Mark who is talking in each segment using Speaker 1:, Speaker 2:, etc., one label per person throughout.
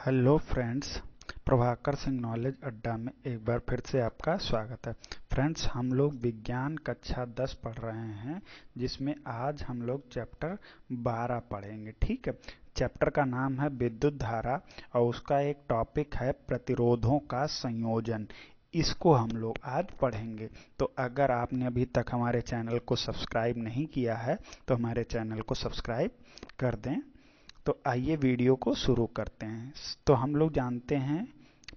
Speaker 1: Hello friends, Prabhakar Singh knowledge अड्डा में एक बार फिर से आपका स्वागत है। फ्रेंड्स, हम लोग विज्ञान कक्षा 10 पढ़ रहे हैं, जिसमें आज हम लोग चैप्टर 12 पढ़ेंगे। ठीक है, चैप्टर का नाम है विद्युत धारा और उसका एक टॉपिक है प्रतिरोधों का संयोजन। इसको हम लोग आज पढ़ेंगे। तो अगर आपने अभी तक हमारे चैनल को सब्सक्राइब नहीं किया है तो हमारे चैनल को सब्सक्राइब कर दें। तो आइए वीडियो को शुरू करते हैं। तो हम लोग जानते हैं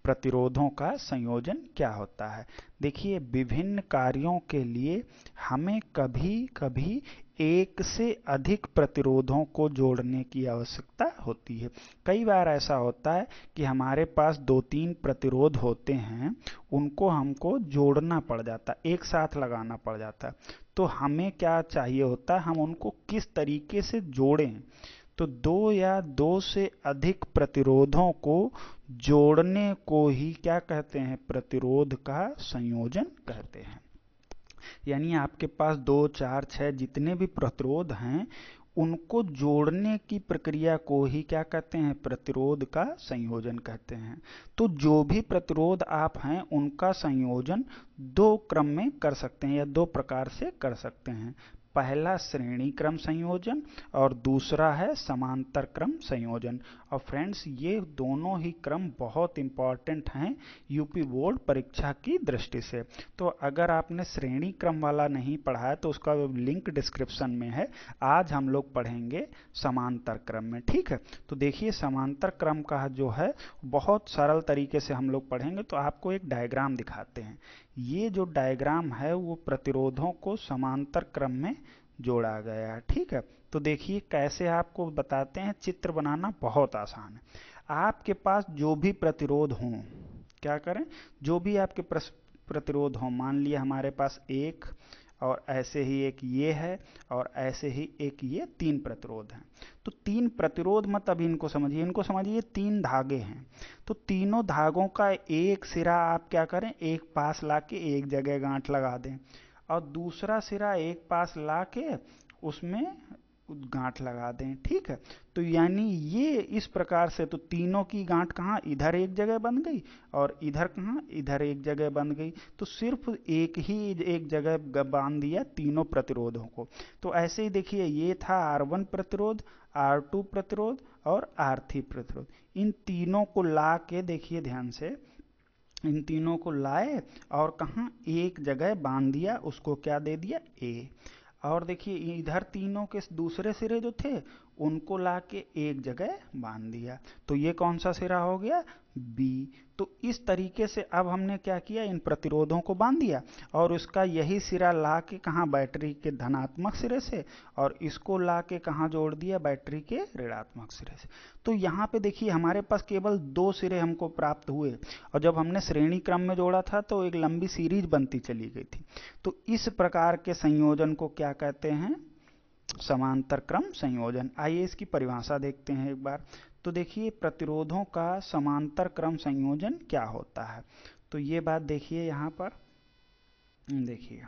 Speaker 1: प्रतिरोधों का संयोजन क्या होता है। देखिए, विभिन्न कार्यों के लिए हमें कभी कभी एक से अधिक प्रतिरोधों को जोड़ने की आवश्यकता होती है। कई बार ऐसा होता है कि हमारे पास दो तीन प्रतिरोध होते हैं, उनको हमको जोड़ना पड़ जाता है, एक साथ लगाना पड़ जाता है। तो हमें क्या चाहिए होता है, हम उनको किस तरीके से जोड़ें। तो दो या दो से अधिक प्रतिरोधों को जोड़ने को ही क्या कहते हैं, प्रतिरोध का संयोजन कहते हैं। यानी आपके पास 2, 4, 6 जितने भी प्रतिरोध हैं, उनको जोड़ने की प्रक्रिया को ही क्या कहते हैं, प्रतिरोध का संयोजन कहते हैं। तो जो भी प्रतिरोध आप हैं, उनका संयोजन दो क्रम में कर सकते हैं या दो प्रकार से कर सकते हैं। पहला श्रेणी क्रम संयोजन और दूसरा है समांतर क्रम संयोजन। और फ्रेंड्स, ये दोनों ही क्रम बहुत इंपॉर्टेंट हैं यूपी बोर्ड परीक्षा की दृष्टि से। तो अगर आपने श्रेणी क्रम वाला नहीं पढ़ा है तो उसका लिंक डिस्क्रिप्शन में है। आज हम लोग पढ़ेंगे समांतर क्रम में। ठीक है, तो देखिए, समांतर क्रम का जो है बहुत सरल तरीके से हम लोग पढ़ेंगे। तो आपको एक डायग्राम दिखाते हैं। ये जो डायग्राम है वो प्रतिरोधों को समांतर क्रम में जोड़ा गया है। ठीक है, तो देखिए कैसे आपको बताते हैं। चित्र बनाना बहुत आसान है। आपके पास जो भी प्रतिरोध हों, क्या करें, जो भी आपके प्रतिरोध हों, मान लिया हमारे पास एक, और ऐसे ही एक ये है, और ऐसे ही एक ये, तीन प्रतिरोध हैं। तो तीन प्रतिरोध मत अभी इनको समझिए तीन धागे हैं। तो तीनों धागों का एक सिरा आप क्या करें, एक पास लाके एक जगह गांठ लगा दें, और दूसरा सिरा एक पास लाके उसमें गांठ लगा दें। ठीक है, तो यानी ये इस प्रकार से, तो तीनों की गांठ कहाँ, इधर एक जगह बन गई और इधर कहाँ, इधर एक जगह बन गई। तो सिर्फ एक ही एक जगह बांध दिया तीनों प्रतिरोधों को। तो ऐसे ही देखिए, ये था R1 प्रतिरोध, R2 प्रतिरोध और R3 प्रतिरोध। इन तीनों को ला के देखिए ध्यान से, इन तीनों को लाए और कहाँ, एक जगह बांध दिया, उसको क्या दे दिया, A। और देखिए इधर तीनों के दूसरे सिरे जो थे उनको लाके एक जगह बांध दिया। तो ये कौन सा सिरा हो गया, B। तो इस तरीके से अब हमने क्या किया, इन प्रतिरोधों को बांध दिया और उसका यही सिरा लाके कहाँ, बैटरी के धनात्मक सिरे से, और इसको लाके कहाँ जोड़ दिया, बैटरी के ऋणात्मक सिरे से। तो यहाँ पे देखिए हमारे पास केवल दो सिरे हमको प्राप्त हुए, और जब हमने श्रेणी क्रम में जोड़ा था तो एक लंबी सीरीज बनती चली गई थी। तो इस प्रकार के संयोजन को क्या कहते हैं, समांतर क्रम संयोजन। आइए इसकी परिभाषा देखते हैं एक बार। तो देखिए, प्रतिरोधों का समांतर क्रम संयोजन क्या होता है। तो ये बात देखिए यहाँ पर, देखिए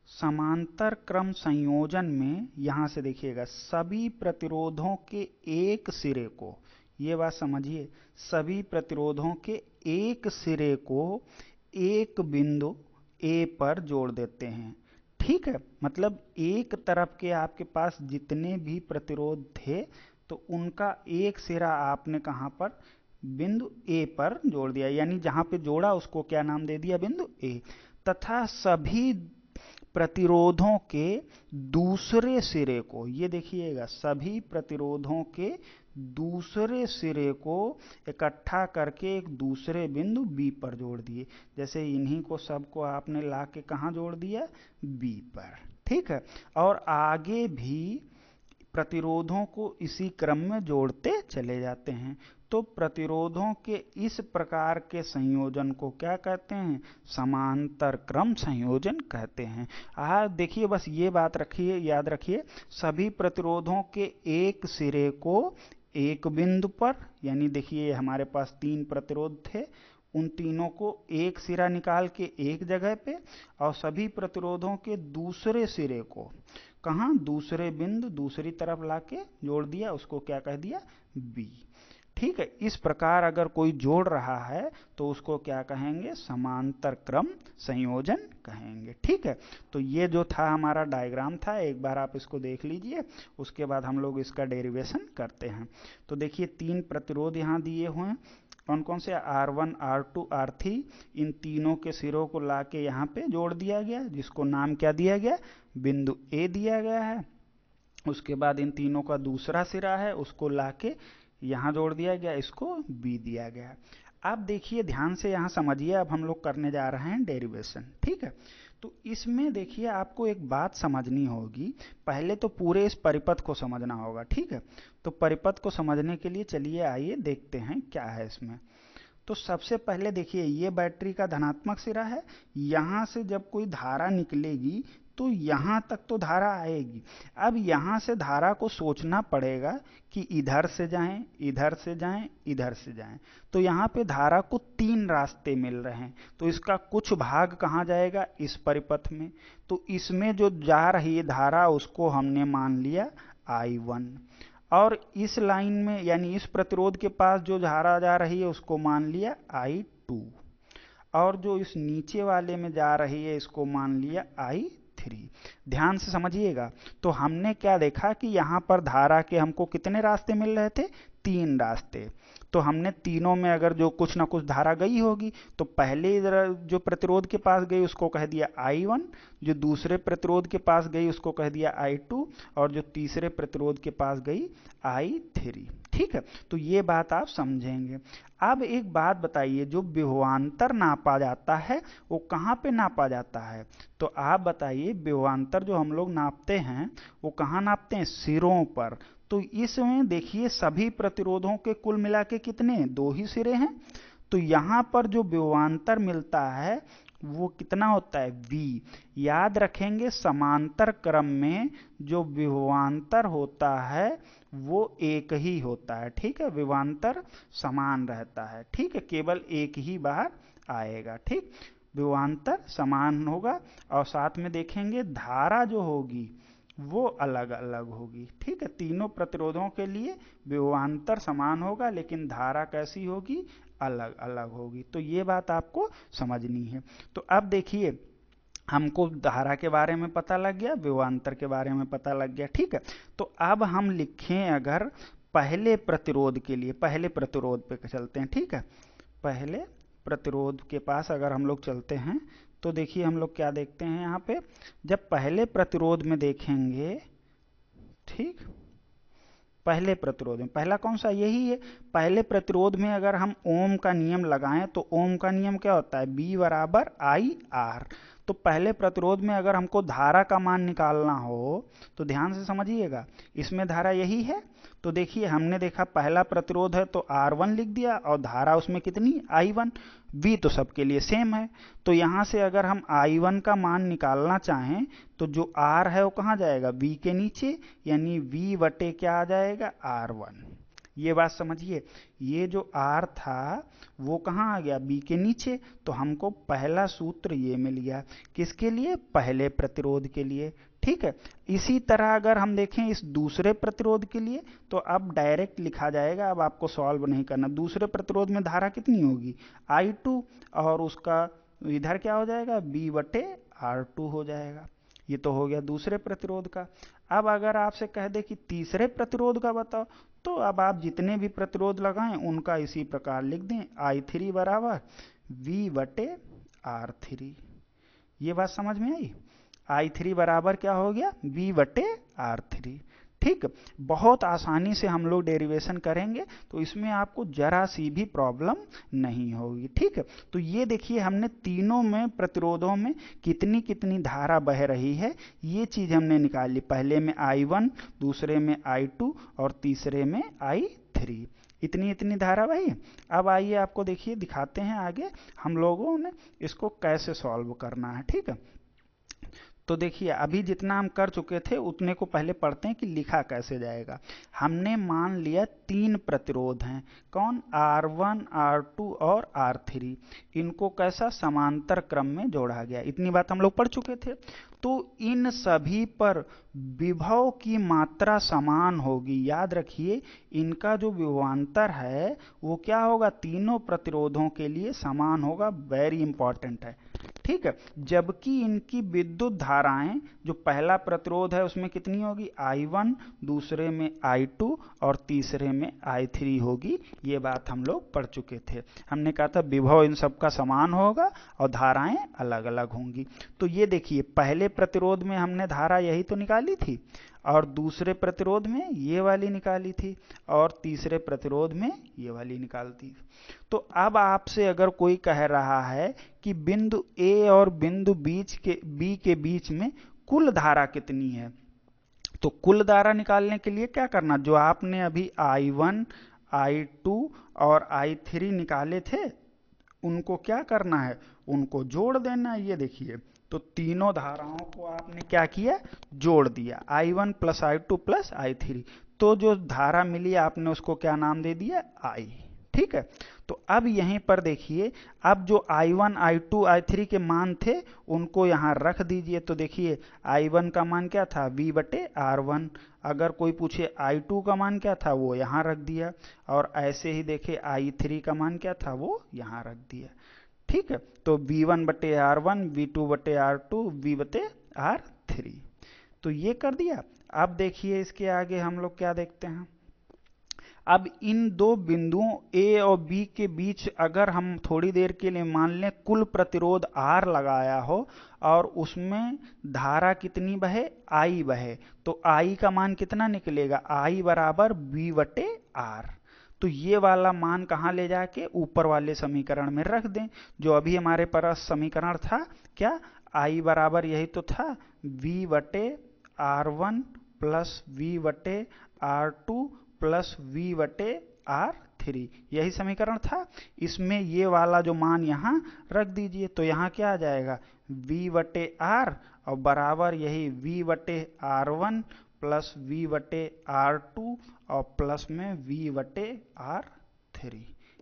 Speaker 1: समांतर क्रम संयोजन में यहां से देखिएगा, सभी प्रतिरोधों के एक सिरे को, ये बात समझिए, सभी प्रतिरोधों के एक सिरे को एक बिंदु A पर जोड़ देते हैं। ठीक है, मतलब एक तरफ के आपके पास जितने भी प्रतिरोध थे, तो उनका एक सिरा आपने कहां पर, बिंदु A पर जोड़ दिया। यानी जहां पे जोड़ा उसको क्या नाम दे दिया, बिंदु A। तथा सभी प्रतिरोधों के दूसरे सिरे को, ये देखिएगा, सभी प्रतिरोधों के दूसरे सिरे को इकट्ठा करके एक दूसरे बिंदु B पर जोड़ दिए। जैसे इन्हीं को सबको आपने लाके कहाँ जोड़ दिया, B पर। ठीक है, और आगे भी प्रतिरोधों को इसी क्रम में जोड़ते चले जाते हैं। तो प्रतिरोधों के इस प्रकार के संयोजन को क्या कहते हैं, समांतर क्रम संयोजन कहते हैं। देखिए, बस ये बात रखिए, याद रखिए, सभी प्रतिरोधों के एक सिरे को एक बिंदु पर, यानी देखिए हमारे पास तीन प्रतिरोध थे, उन तीनों को एक सिरा निकाल के एक जगह पे, और सभी प्रतिरोधों के दूसरे सिरे को कहाँ, दूसरे बिंदु दूसरी तरफ लाके जोड़ दिया, उसको क्या कह दिया, B। ठीक है। इस प्रकार अगर कोई जोड़ रहा है तो उसको क्या कहेंगे, समांतर क्रम संयोजन कहेंगे। ठीक है, तो ये जो था हमारा डायग्राम था, एक बार आप इसको देख लीजिए, उसके बाद हम लोग इसका डेरिवेशन करते हैं। तो देखिए 3 प्रतिरोध यहाँ दिए हुए हैं, कौन कौन से, R1 R2 R3। इन तीनों के सिरों को लाके यहाँ पे जोड़ दिया गया, जिसको नाम क्या दिया गया, बिंदु A दिया गया है। उसके बाद इन तीनों का दूसरा सिरा है, उसको लाके यहाँ जोड़ दिया गया, इसको B दिया गया। अब देखिए ध्यान से यहाँ समझिए, अब हम लोग करने जा रहे हैं डेरिवेशन। ठीक है, तो इसमें देखिए आपको एक बात समझनी होगी, पहले तो पूरे इस परिपथ को समझना होगा। ठीक है, तो परिपथ को समझने के लिए चलिए आइए देखते हैं क्या है इसमें। तो सबसे पहले देखिए ये बैटरी का धनात्मक सिरा है, यहां से जब कोई धारा निकलेगी तो यहां तक तो धारा आएगी। अब यहां से धारा को सोचना पड़ेगा कि इधर से जाएं, इधर से जाएं, इधर से जाएं। तो यहाँ पे धारा को 3 रास्ते मिल रहे हैं, तो इसका कुछ भाग कहाँ जाएगा, इस परिपथ में। तो इसमें जो जा रही है धारा उसको हमने मान लिया I1, और इस लाइन में यानी इस प्रतिरोध के पास जो धारा जा रही है उसको मान लिया I2, और जो इस नीचे वाले में जा रही है इसको मान लिया I3। ध्यान से समझिएगा, तो हमने क्या देखा कि यहाँ पर धारा के हमको कितने रास्ते मिल रहे थे, 3 रास्ते। तो हमने तीनों में अगर जो कुछ ना कुछ धारा गई होगी, तो पहले जो प्रतिरोध के पास गई उसको कह दिया I1, जो दूसरे प्रतिरोध के पास गई उसको कह दिया I2, और जो तीसरे प्रतिरोध के पास गई I3। ठीक है, तो ये बात आप समझेंगे। अब एक बात बताइए, जो विभवांतर नापा जाता है वो कहाँ पे नापा जाता है, तो आप बताइए विभवांतर जो हम लोग नापते हैं वो कहाँ नापते हैं, सिरों पर। तो इसमें देखिए सभी प्रतिरोधों के कुल मिला के कितने, 2 ही सिरे हैं। तो यहाँ पर जो विभवांतर मिलता है वो कितना होता है, V। याद रखेंगे समांतर क्रम में जो विभवांतर होता है वो एक ही होता है। ठीक है, विभवांतर समान रहता है। ठीक है, केवल एक ही बार आएगा। ठीक, विभवांतर समान होगा, और साथ में देखेंगे धारा जो होगी वो अलग अलग होगी। ठीक है, तीनों प्रतिरोधों के लिए विभवांतर समान होगा, लेकिन धारा कैसी होगी, अलग अलग होगी। तो ये बात आपको समझनी है। तो अब देखिए हमको धारा के बारे में पता लग गया, विभवांतर के बारे में पता लग गया। ठीक है, तो अब हम लिखें अगर पहले प्रतिरोध के लिए, पहले प्रतिरोध पे चलते हैं। ठीक है, पहले प्रतिरोध के पास अगर हम लोग चलते हैं तो देखिए हम लोग क्या देखते हैं यहाँ पे, जब पहले प्रतिरोध में देखेंगे, ठीक, पहले प्रतिरोध में पहला कौन सा, यही है। पहले प्रतिरोध में अगर हम ओम का नियम लगाएं तो ओम का नियम क्या होता है, B बराबर IR। तो पहले प्रतिरोध में अगर हमको धारा का मान निकालना हो तो ध्यान से समझिएगा, इसमें धारा यही है। तो देखिए हमने देखा पहला प्रतिरोध है तो R1 लिख दिया, और धारा उसमें कितनी, I1। B तो सबके लिए सेम है, तो यहां से अगर हम I1 का मान निकालना चाहें तो जो R है वो कहाँ जाएगा, B के नीचे, यानी V बटे क्या आ जाएगा, R1। ये बात समझिए, ये जो R था वो कहाँ आ गया, B के नीचे। तो हमको पहला सूत्र ये मिल गया, किसके लिए, पहले प्रतिरोध के लिए। ठीक है, इसी तरह अगर हम देखें इस दूसरे प्रतिरोध के लिए तो अब डायरेक्ट लिखा जाएगा, अब आपको सॉल्व नहीं करना। दूसरे प्रतिरोध में धारा कितनी होगी, I2, और उसका इधर क्या हो जाएगा, B बटे R2 हो जाएगा। ये तो हो गया दूसरे प्रतिरोध का। अब अगर आपसे कह दे कि तीसरे प्रतिरोध का बताओ, तो अब आप जितने भी प्रतिरोध लगाएं उनका इसी प्रकार लिख दें, I3 बराबर V बटे R3। ये बात समझ में आई, I3 बराबर क्या हो गया, V बटे R3। ठीक, बहुत आसानी से हम लोग डेरिवेशन करेंगे, तो इसमें आपको जरा सी भी प्रॉब्लम नहीं होगी। ठीक है, तो ये देखिए हमने तीनों में प्रतिरोधों में कितनी कितनी धारा बह रही है ये चीज हमने निकाल ली। पहले में I1, दूसरे में I2, और तीसरे में I3। इतनी इतनी धारा बही। अब आइए आपको देखिए दिखाते हैं आगे हम लोगों ने इसको कैसे सॉल्व करना है। ठीक है, तो देखिए अभी जितना हम कर चुके थे उतने को पहले पढ़ते हैं कि लिखा कैसे जाएगा। हमने मान लिया 3 प्रतिरोध हैं, कौन, R1, R2 और R3। इनको कैसा, समांतर क्रम में जोड़ा गया। इतनी बात हम लोग पढ़ चुके थे। तो इन सभी पर विभव की मात्रा समान होगी। याद रखिए इनका जो विभवांतर है वो क्या होगा, तीनों प्रतिरोधों के लिए समान होगा। वेरी इंपॉर्टेंट है, ठीक है। जबकि इनकी विद्युत धाराएं, जो पहला प्रतिरोध है उसमें कितनी होगी, I1, दूसरे में I2 और तीसरे में I3 होगी। ये बात हम लोग पढ़ चुके थे। हमने कहा था विभव इन सब का समान होगा और धाराएं अलग अलग होंगी। तो ये देखिए पहले प्रतिरोध में हमने धारा यही तो निकाली थी, और दूसरे प्रतिरोध में ये वाली निकाली थी, और तीसरे प्रतिरोध में ये वाली निकालती थी। तो अब आपसे अगर कोई कह रहा है कि बिंदु A और बिंदु B के बीच में कुल धारा कितनी है, तो कुल धारा निकालने के लिए क्या करना, जो आपने अभी I1, I2 और I3 निकाले थे उनको क्या करना है, उनको जोड़ देना है। ये देखिए तो तीनों धाराओं को आपने क्या किया, जोड़ दिया, I1 plus I2 plus I3। तो जो धारा मिली आपने उसको क्या नाम दे दिया, I। ठीक है। तो अब यहीं पर देखिए, अब जो I1, I2, I3 के मान थे उनको यहां रख दीजिए। तो देखिए I1 का मान क्या था, V/R1। अगर कोई पूछे I2 का मान क्या था, वो यहां रख दिया। और ऐसे ही देखिए I3 का मान क्या था, वो यहां रख दिया। ठीक है। तो V1/R1, V2/R2, V/R3। तो ये कर दिया। अब देखिए इसके आगे हम लोग क्या देखते हैं। अब इन दो बिंदुओं A और B के बीच अगर हम थोड़ी देर के लिए मान लें कुल प्रतिरोध R लगाया हो और उसमें धारा कितनी बहे, I बहे, तो I का मान कितना निकलेगा, I बराबर V/R। तो ये वाला मान कहाँ ले जाके ऊपर वाले समीकरण में रख दें, जो अभी हमारे पास समीकरण था क्या, I बराबर यही तो था, V/R1 plus V/R2 plus V/R3। यही समीकरण था। इसमें ये वाला जो मान यहाँ रख दीजिए। तो यहाँ क्या आ जाएगा, V/R और बराबर यही V/R1 प्लस V/R2 और प्लस में V/R3।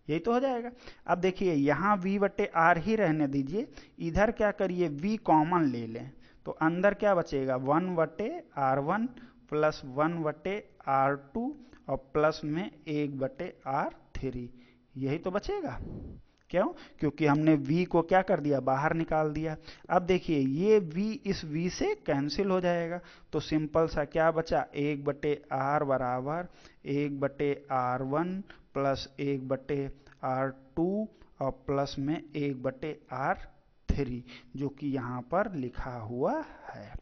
Speaker 1: यही तो हो जाएगा। अब देखिए यहाँ V/R ही रहने दीजिए, इधर क्या करिए, V कॉमन ले लें। तो अंदर क्या बचेगा, 1/R1 प्लस 1/R2 और प्लस में 1/R3। यही तो बचेगा। क्यों, क्योंकि हमने V को क्या कर दिया, बाहर निकाल दिया। अब देखिए ये V इस V से कैंसिल हो जाएगा। तो सिंपल सा क्या बचा, 1/R बराबर 1/R1 प्लस 1/R2 और प्लस में 1/R3, जो कि यहाँ पर लिखा हुआ है।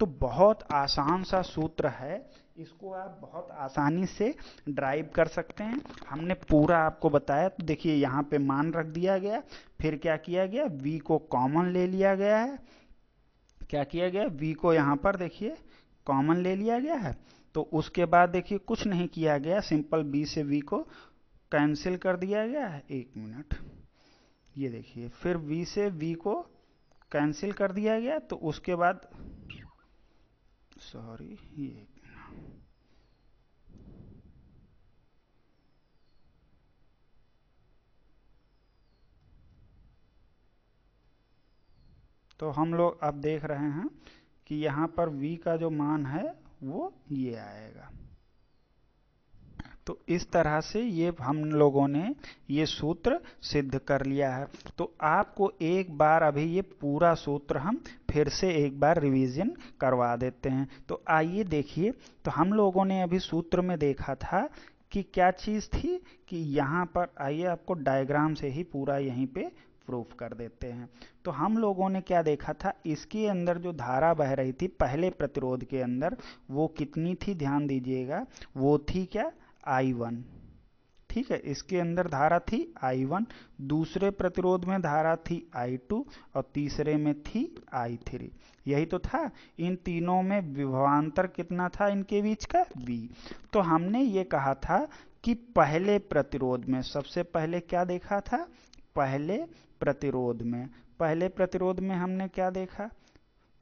Speaker 1: तो बहुत आसान सा सूत्र है, इसको आप बहुत आसानी से ड्राइव कर सकते हैं। हमने पूरा आपको बताया। तो देखिए यहाँ पे मान रख दिया गया, फिर क्या किया गया, V को कॉमन ले लिया गया है। क्या किया गया, V को यहाँ पर देखिए कॉमन ले लिया गया है। तो उसके बाद देखिए कुछ नहीं किया गया, सिंपल B से V को कैंसिल कर दिया गया है। एक मिनट, ये देखिए फिर V से V को कैंसिल कर दिया गया। तो उसके बाद सॉरी, ये तो हम लोग अब देख रहे हैं कि यहाँ पर V का जो मान है वो ये आएगा। तो इस तरह से ये हम लोगों ने ये सूत्र सिद्ध कर लिया है। तो आपको एक बार अभी ये पूरा सूत्र हम फिर से एक बार रिवीजन करवा देते हैं। तो आइए देखिए, तो हम लोगों ने अभी सूत्र में देखा था कि क्या चीज थी, कि यहाँ पर आइए आपको डायग्राम से ही पूरा यहीं पे प्रूफ कर देते हैं। तो हम लोगों ने क्या देखा था, इसके अंदर जो धारा बह रही थी पहले प्रतिरोध के अंदर, वो कितनी थी, ध्यान दीजिएगा, वो थी क्या, I1। ठीक है, इसके अंदर धारा थी I1, दूसरे प्रतिरोध में धारा थी I2 और तीसरे में थी I3। यही तो था। इन तीनों में विभवांतर कितना था इनके बीच का, V। तो हमने ये कहा था कि पहले प्रतिरोध में, सबसे पहले क्या देखा था, पहले प्रतिरोध में हमने क्या देखा,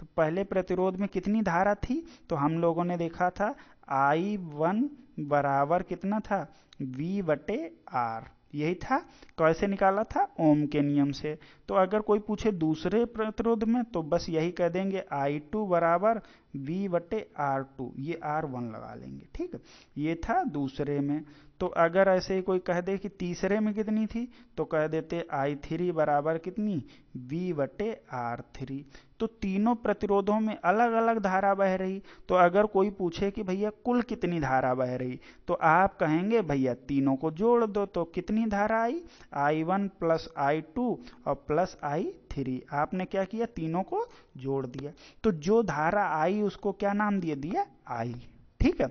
Speaker 1: तो पहले प्रतिरोध में कितनी धारा थी, तो हम लोगों ने देखा था I1 बराबर कितना था, V/R, यही था। कैसे निकाला था, ओम के नियम से। तो अगर कोई पूछे दूसरे प्रतिरोध में तो बस यही कह देंगे I2 बराबर V/R2, ये R1 लगा लेंगे, ठीक है। ये था दूसरे में। तो अगर ऐसे ही कोई कह दे कि तीसरे में कितनी थी, तो कह देते I3 बराबर कितनी, V/R3। तो तीनों प्रतिरोधों में अलग अलग धारा बह रही। तो अगर कोई पूछे कि भैया कुल कितनी धारा बह रही, तो आप कहेंगे भैया तीनों को जोड़ दो, तो कितनी धारा आई, I1 प्लस I2 और प्लस I3। आपने क्या किया, तीनों को जोड़ दिया। तो जो धारा आई उसको क्या नाम दिया I, ठीक है।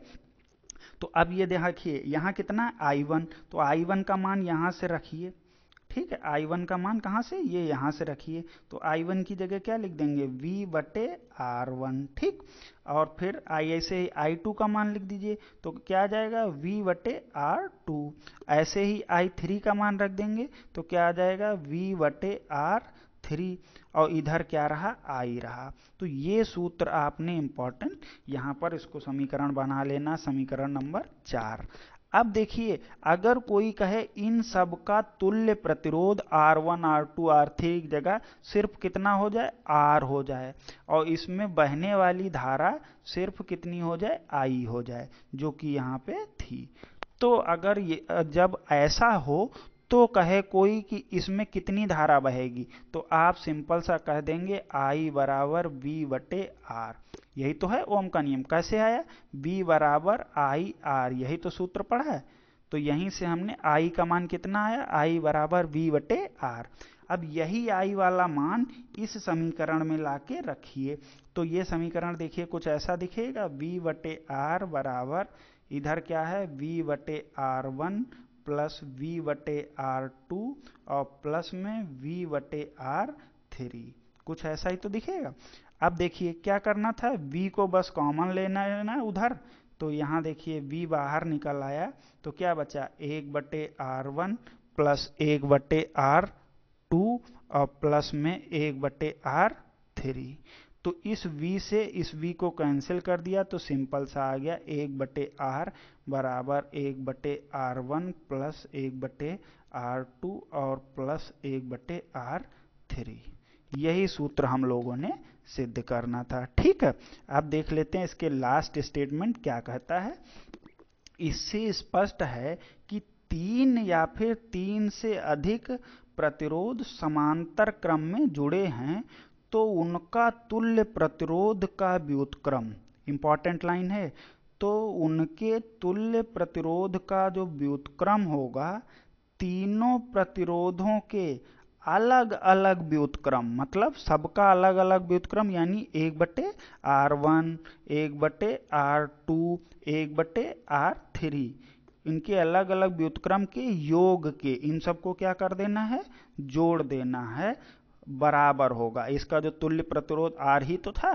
Speaker 1: तो अब ये देखिए यहाँ कितना है, I1, तो I1 का मान यहाँ से रखिए, ठीक है। I1 का मान कहाँ से, ये यहाँ से रखिए। तो I1 की जगह क्या लिख देंगे, V/R1, ठीक। और फिर ऐसे ही I2 का मान लिख दीजिए, तो क्या आ जाएगा, V/R2। ऐसे ही I3 का मान रख देंगे, तो क्या आ जाएगा, V/R3। और इधर क्या रहा, I रहा। तो ये सूत्र आपने इंपॉर्टेंट यहाँ पर इसको समीकरण बना लेना, समीकरण नंबर 4। अब देखिए अगर कोई कहे इन सब का तुल्य प्रतिरोध R1 R2 R3 की जगह सिर्फ कितना हो जाए, R हो जाए, और इसमें बहने वाली धारा सिर्फ कितनी हो जाए, I हो जाए, जो कि यहाँ पे थी। तो अगर ये जब ऐसा हो तो कहे कोई कि इसमें कितनी धारा बहेगी, तो आप सिंपल सा कह देंगे I बराबर V/R। यही तो है ओम का नियम। कैसे आया, V बराबर IR, यही तो सूत्र पढ़ा है। तो यहीं से हमने I का मान कितना आया, I बराबर V/R। अब यही I वाला मान इस समीकरण में लाके रखिए। तो ये समीकरण देखिए कुछ ऐसा दिखेगा, V/R बराबर इधर क्या है, V/R1 प्लस V/R2 और प्लस में V/R3, कुछ ऐसा ही तो दिखेगा। अब देखिए क्या करना था, V को बस कॉमन लेना है ना उधर। तो यहाँ देखिए V बाहर निकल आया, तो क्या बचा, 1/R1 प्लस 1/R2 और प्लस में 1/R3। तो इस V से इस V को कैंसिल कर दिया, तो सिंपल सा आ गया 1/R बराबर 1/R1 प्लस 1/R2 और प्लस 1/R3। यही सूत्र हम लोगों ने सिद्ध करना था, ठीक है। अब देख लेते हैं इसके लास्ट स्टेटमेंट क्या कहता है। इससे स्पष्ट है कि 3 या फिर 3 से अधिक प्रतिरोध समांतर क्रम में जुड़े हैं तो उनका तुल्य प्रतिरोध का व्युत्क्रम, इंपॉर्टेंट लाइन है, तो उनके तुल्य प्रतिरोध का जो व्युत्क्रम होगा तीनों प्रतिरोधों के अलग अलग व्युत्क्रम, मतलब सबका अलग अलग व्युत्क्रम, यानी 1/R1 1/R2 1/R3, इनके अलग अलग व्युत्क्रम के योग के इन सबको क्या कर देना है, जोड़ देना है, बराबर होगा। इसका जो तुल्य प्रतिरोध R ही तो था,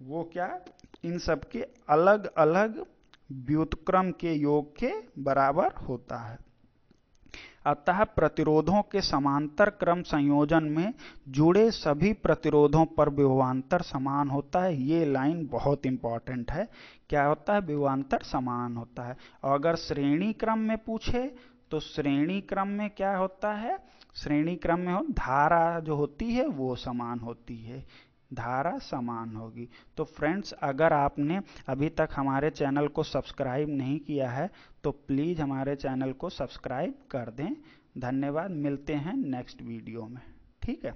Speaker 1: वो क्या इन सब के अलग अलग व्युत्क्रम के योग के बराबर होता है। अतः प्रतिरोधों के समांतर क्रम संयोजन में जुड़े सभी प्रतिरोधों पर विभवांतर समान होता है। ये लाइन बहुत इंपॉर्टेंट है। क्या होता है, विभवांतर समान होता है। और अगर श्रेणी क्रम में पूछे तो श्रेणी क्रम में क्या होता है, श्रेणी क्रम में धारा जो होती है वो समान होती है, धारा समान होगी। तो फ्रेंड्स अगर आपने अभी तक हमारे चैनल को सब्सक्राइब नहीं किया है तो प्लीज़ हमारे चैनल को सब्सक्राइब कर दें। धन्यवाद, मिलते हैं नेक्स्ट वीडियो में, ठीक है।